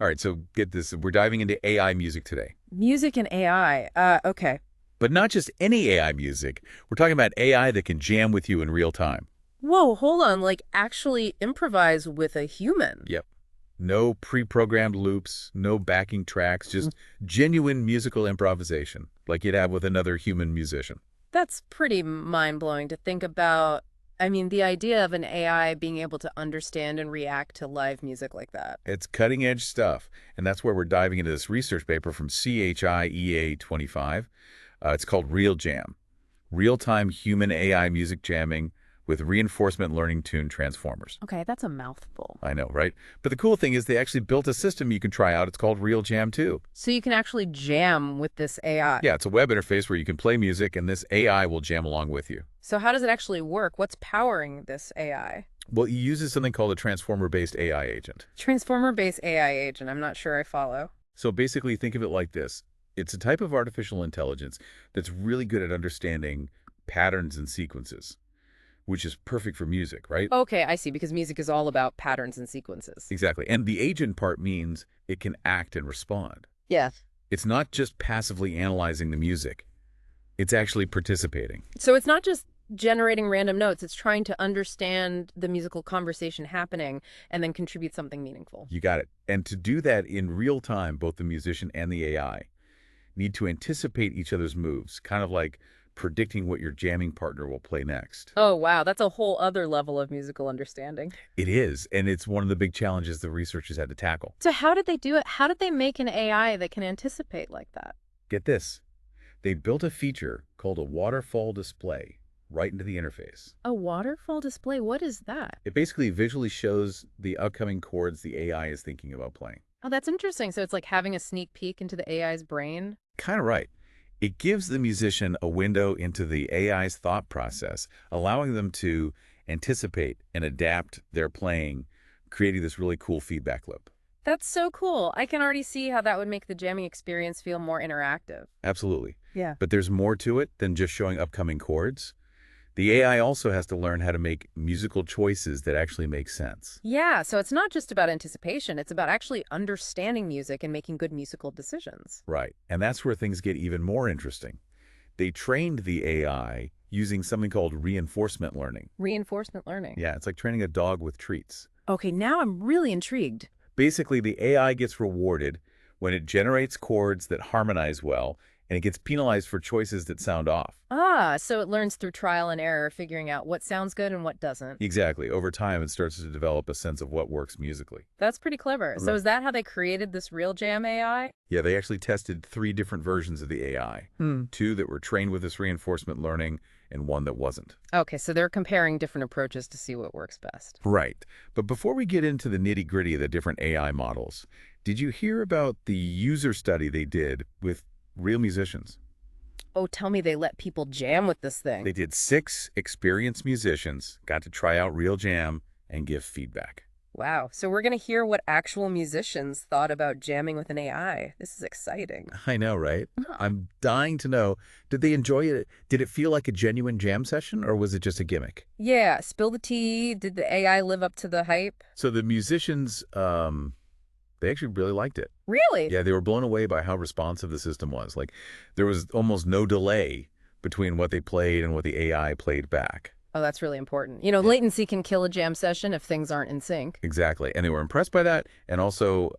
All right, so get this. We're diving into AI music today. Music and AI. Okay. But not just any AI music. We're talking about AI that can jam with you in real time. Whoa, hold on. Like actually improvise with a human. Yep. No pre-programmed loops, no backing tracks, just genuine musical improvisation, like you'd have with another human musician. That's pretty mind-blowing to think about. I mean, the idea of an AI being able to understand and react to live music like that. It's cutting-edge stuff, and that's where we're diving into this research paper from CHIEA 25. It's called ReaLJam, Real-Time Human AI Music Jamming with Reinforcement Learning Tune Transformers. Okay, that's a mouthful. I know, right? But the cool thing is they actually built a system you can try out. It's called ReaLJam 2. So you can actually jam with this AI. Yeah, it's a web interface where you can play music, and this AI will jam along with you. So how does it actually work? What's powering this AI? Well, it uses something called a transformer-based AI agent. Transformer-based AI agent. I'm not sure I follow. So basically, think of it like this. It's a type of artificial intelligence that's really good at understanding patterns and sequences, which is perfect for music, right? Okay, I see, because music is all about patterns and sequences. Exactly. And the agent part means it can act and respond. Yeah. It's not just passively analyzing the music. It's actually participating. So it's not just generating random notes, it's trying to understand the musical conversation happening and then contribute something meaningful. You got it. And to do that in real time, both the musician and the AI need to anticipate each other's moves, kind of like predicting what your jamming partner will play next. Oh, wow, that's a whole other level of musical understanding. It is, and it's one of the big challenges the researchers had to tackle. So how did they do it? How did they make an AI that can anticipate like that? Get this. They built a feature called a waterfall display right into the interface. A waterfall display? What is that? It basically visually shows the upcoming chords the AI is thinking about playing. Oh, that's interesting. So it's like having a sneak peek into the AI's brain? Kind of right. It gives the musician a window into the AI's thought process, allowing them to anticipate and adapt their playing, creating this really cool feedback loop. That's so cool. I can already see how that would make the jamming experience feel more interactive. Absolutely. Yeah. But there's more to it than just showing upcoming chords. The AI also has to learn how to make musical choices that actually make sense. Yeah, so it's not just about anticipation, it's about actually understanding music and making good musical decisions. Right. And that's where things get even more interesting. They trained the AI using something called reinforcement learning. Reinforcement learning. Yeah, it's like training a dog with treats. Okay, now I'm really intrigued. Basically, the AI gets rewarded when it generates chords that harmonize well, and it gets penalized for choices that sound off. Ah, so it learns through trial and error, figuring out what sounds good and what doesn't. Exactly. Over time, it starts to develop a sense of what works musically. That's pretty clever. So Right. is that how they created this ReaLJam AI? Yeah, they actually tested 3 different versions of the AI. 2 that were trained with this reinforcement learning and 1 that wasn't. Okay, so they're comparing different approaches to see what works best. Right. But before we get into the nitty-gritty of the different AI models, did you hear about the user study they did with real musicians? Oh, tell me they let people jam with this thing. They did 6 experienced musicians, got to try out ReaLJam and give feedback. Wow, so we're going to hear what actual musicians thought about jamming with an AI. This is exciting. I know, right? I'm dying to know, did they enjoy it? Did it feel like a genuine jam session, or was it just a gimmick? Yeah, spill the tea. Did the AI live up to the hype? So the musicians, they actually really liked it. Really? Yeah, they were blown away by how responsive the system was. Like, there was almost no delay between what they played and what the AI played back. Oh, that's really important. You know, latency can kill a jam session if things aren't in sync. Exactly. And they were impressed by that, and also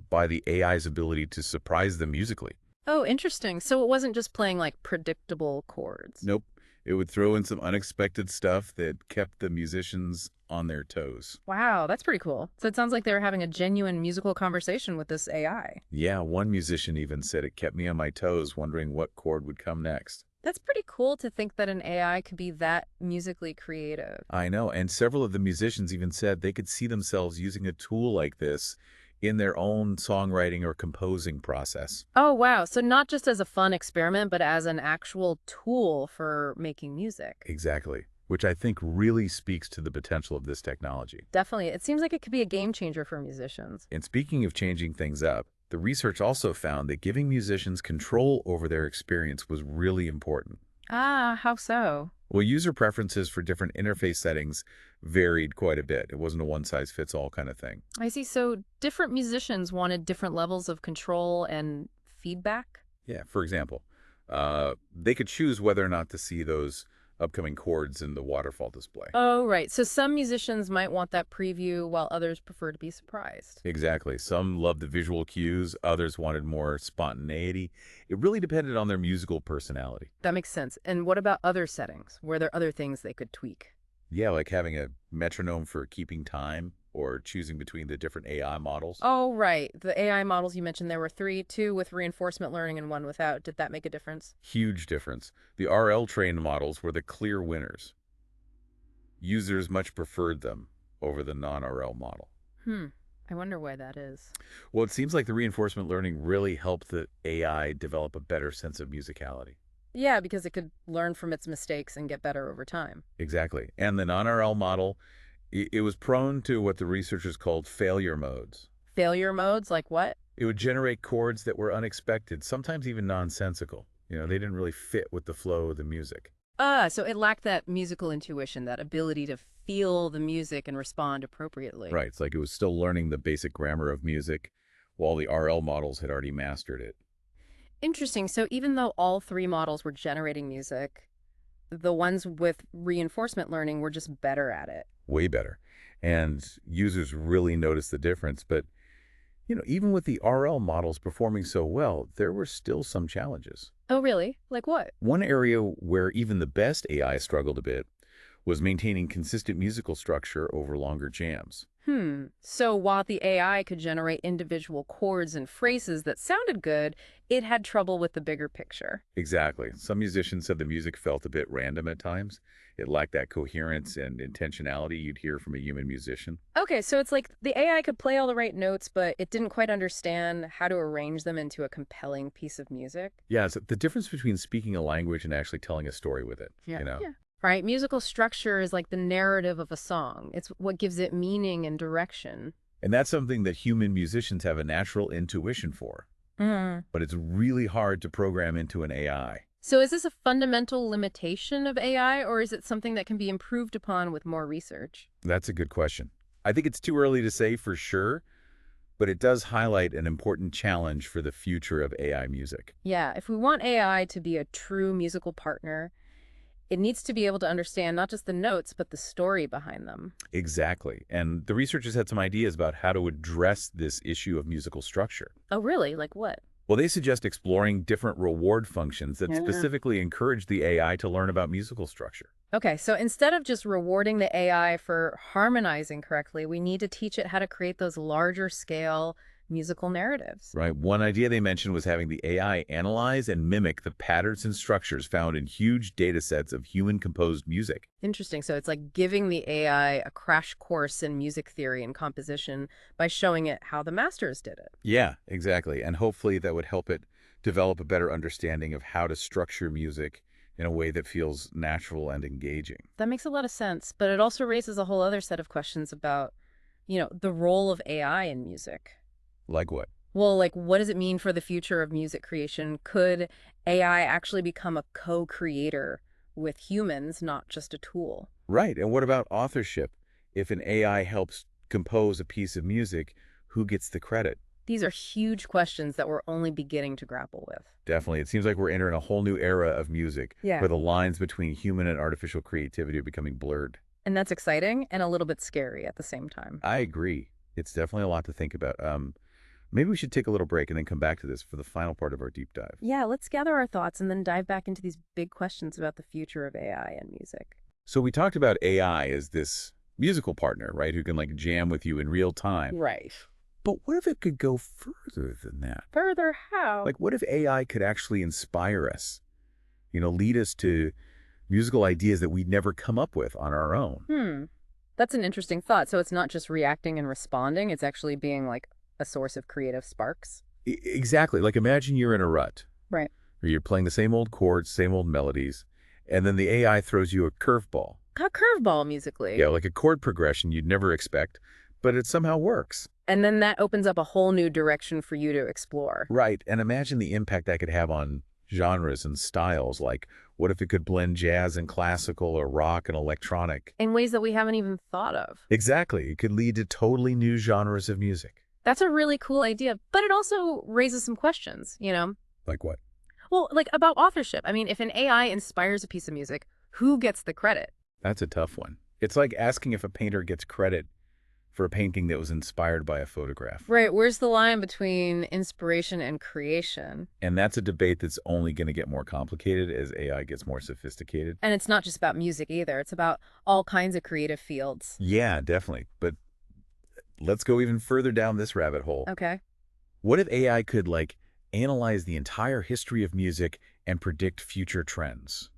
by the AI's ability to surprise them musically. Oh, interesting. So it wasn't just playing like predictable chords. Nope. It would throw in some unexpected stuff that kept the musicians on their toes. Wow, that's pretty cool. So it sounds like they were having a genuine musical conversation with this AI. Yeah, one musician even said it kept me on my toes wondering what chord would come next. That's pretty cool to think that an AI could be that musically creative. I know, and several of the musicians even said they could see themselves using a tool like this in their own songwriting or composing process. Oh, wow. So not just as a fun experiment, but as an actual tool for making music. Exactly, which I think really speaks to the potential of this technology. Definitely. It seems like it could be a game changer for musicians. And speaking of changing things up, the research also found that giving musicians control over their experience was really important. Ah, how so? Well, user preferences for different interface settings varied quite a bit. It wasn't a one-size-fits-all kind of thing. I see. So different musicians wanted different levels of control and feedback? Yeah, for example, they could choose whether or not to see those upcoming chords in the waterfall display. Oh, right. So some musicians might want that preview while others prefer to be surprised. Exactly. Some loved the visual cues, others wanted more spontaneity. It really depended on their musical personality. That makes sense. And what about other settings? Were there other things they could tweak? Yeah, like having a metronome for keeping time or choosing between the different AI models. Oh, right. The AI models you mentioned, there were three, two with reinforcement learning and one without. Did that make a difference? Huge difference. The RL trained models were the clear winners. Users much preferred them over the non-RL model. Hmm. I wonder why that is. Well, it seems like the reinforcement learning really helped the AI develop a better sense of musicality. Yeah, because it could learn from its mistakes and get better over time. Exactly. And the non-RL model, it was prone to what the researchers called failure modes. Failure modes, like what? It would generate chords that were unexpected, sometimes even nonsensical. They didn't really fit with the flow of the music. Ah, so it lacked that musical intuition, that ability to feel the music and respond appropriately. Right. It's like it was still learning the basic grammar of music while the RL models had already mastered it. Interesting. So even though all three models were generating music, the ones with reinforcement learning were just better at it. Way better. And users really noticed the difference. But, even with the RL models performing so well, there were still some challenges. Oh, really? Like what? One area where even the best AI struggled a bit was maintaining consistent musical structure over longer jams. So while the AI could generate individual chords and phrases that sounded good, it had trouble with the bigger picture. Exactly. Some musicians said the music felt a bit random at times. It lacked that coherence and intentionality you'd hear from a human musician. Okay, so it's like the AI could play all the right notes, but it didn't quite understand how to arrange them into a compelling piece of music. Yeah, it's the difference between speaking a language and actually telling a story with it, Yeah. you know? Yeah. Right? Musical structure is like the narrative of a song. It's what gives it meaning and direction. And that's something that human musicians have a natural intuition for. But it's really hard to program into an AI. So is this a fundamental limitation of AI, or is it something that can be improved upon with more research? That's a good question. I think it's too early to say for sure, but it does highlight an important challenge for the future of AI music. Yeah, if we want AI to be a true musical partner, it needs to be able to understand not just the notes, but the story behind them. Exactly. And the researchers had some ideas about how to address this issue of musical structure. Oh, really? Like what? Well, they suggest exploring different reward functions that specifically encourage the AI to learn about musical structure. Okay, so instead of just rewarding the AI for harmonizing correctly, we need to teach it how to create those larger scale musical narratives. Right. One idea they mentioned was having the AI analyze and mimic the patterns and structures found in huge data sets of human-composed music. Interesting. So it's like giving the AI a crash course in music theory and composition by showing it how the masters did it. Yeah, exactly. And hopefully that would help it develop a better understanding of how to structure music in a way that feels natural and engaging. That makes a lot of sense, but it also raises a whole other set of questions about, the role of AI in music. Like what? Well, like, what does it mean for the future of music creation? Could AI actually become a co-creator with humans, not just a tool? Right. And what about authorship? If an AI helps compose a piece of music, who gets the credit? These are huge questions that we're only beginning to grapple with. Definitely. It seems like we're entering a whole new era of music Yeah. where the lines between human and artificial creativity are becoming blurred. And that's exciting and a little bit scary at the same time. I agree. It's definitely a lot to think about. Maybe we should take a little break and then come back to this for the final part of our deep dive. Yeah, let's gather our thoughts and then dive back into these big questions about the future of AI and music. So we talked about AI as this musical partner, right, who can like jam with you in real time. Right. But what if it could go further than that? Further, how? Like, what if AI could actually inspire us, lead us to musical ideas that we'd never come up with on our own? That's an interesting thought. So it's not just reacting and responding, it's actually being like a source of creative sparks. Exactly. Like, imagine you're in a rut, Right. or you're playing the same old chords, same old melodies, and then the AI throws you a curveball. A curveball musically. Yeah, like a chord progression you'd never expect, but it somehow works. And then that opens up a whole new direction for you to explore. Right. And imagine the impact that could have on genres and styles. Like, what if it could blend jazz and classical or rock and electronic? In ways that we haven't even thought of. Exactly. It could lead to totally new genres of music. That's a really cool idea, but it also raises some questions, you know? Like what? Well, like about authorship. I mean, if an AI inspires a piece of music, who gets the credit? That's a tough one. It's like asking if a painter gets credit for a painting that was inspired by a photograph. Right, where's the line between inspiration and creation? And that's a debate that's only going to get more complicated as AI gets more sophisticated. And it's not just about music either. It's about all kinds of creative fields. Yeah, definitely. But let's go even further down this rabbit hole. Okay. What if AI could, like, analyze the entire history of music and predict future trends?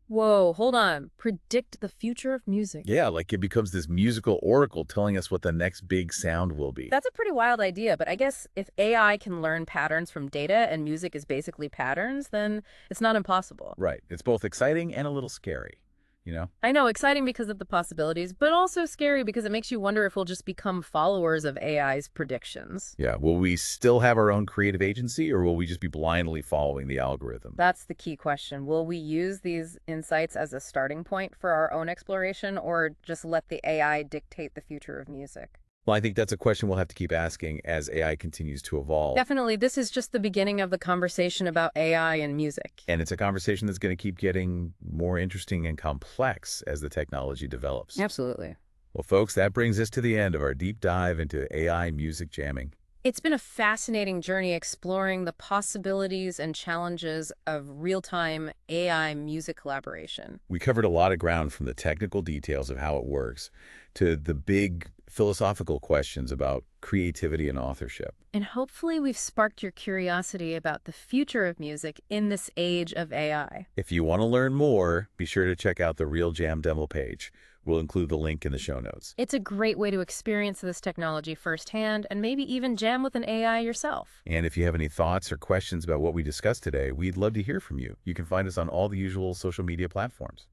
Whoa, hold on. Predict the future of music. Yeah, like it becomes this musical oracle telling us what the next big sound will be. That's a pretty wild idea, but I guess if AI can learn patterns from data and music is basically patterns, then it's not impossible. Right. It's both exciting and a little scary, you know? I know, exciting because of the possibilities, but also scary because it makes you wonder if we'll just become followers of AI's predictions. Yeah. Will we still have our own creative agency, or will we just be blindly following the algorithm? That's the key question. Will we use these insights as a starting point for our own exploration, or just let the AI dictate the future of music? Well, I think that's a question we'll have to keep asking as AI continues to evolve. Definitely, this is just the beginning of the conversation about AI and music. And it's a conversation that's going to keep getting more interesting and complex as the technology develops. Absolutely. Well, folks, that brings us to the end of our deep dive into AI music jamming. It's been a fascinating journey exploring the possibilities and challenges of real-time AI music collaboration. We covered a lot of ground, from the technical details of how it works to the big philosophical questions about creativity and authorship. And hopefully we've sparked your curiosity about the future of music in this age of AI. If you want to learn more, be sure to check out the ReaLJam demo page. We'll include the link in the show notes. It's a great way to experience this technology firsthand and maybe even jam with an AI yourself. And if you have any thoughts or questions about what we discussed today, we'd love to hear from you. You can find us on all the usual social media platforms.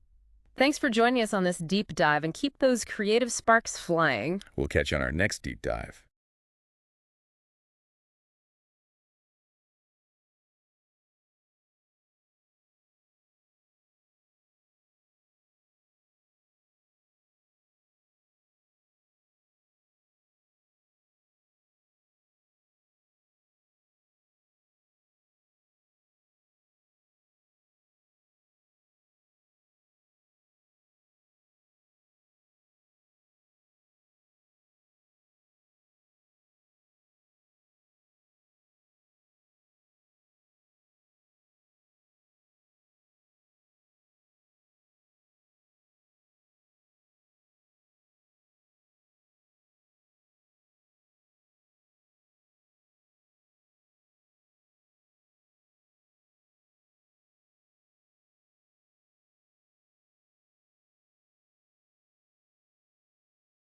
Thanks for joining us on this deep dive, and keep those creative sparks flying. We'll catch you on our next deep dive.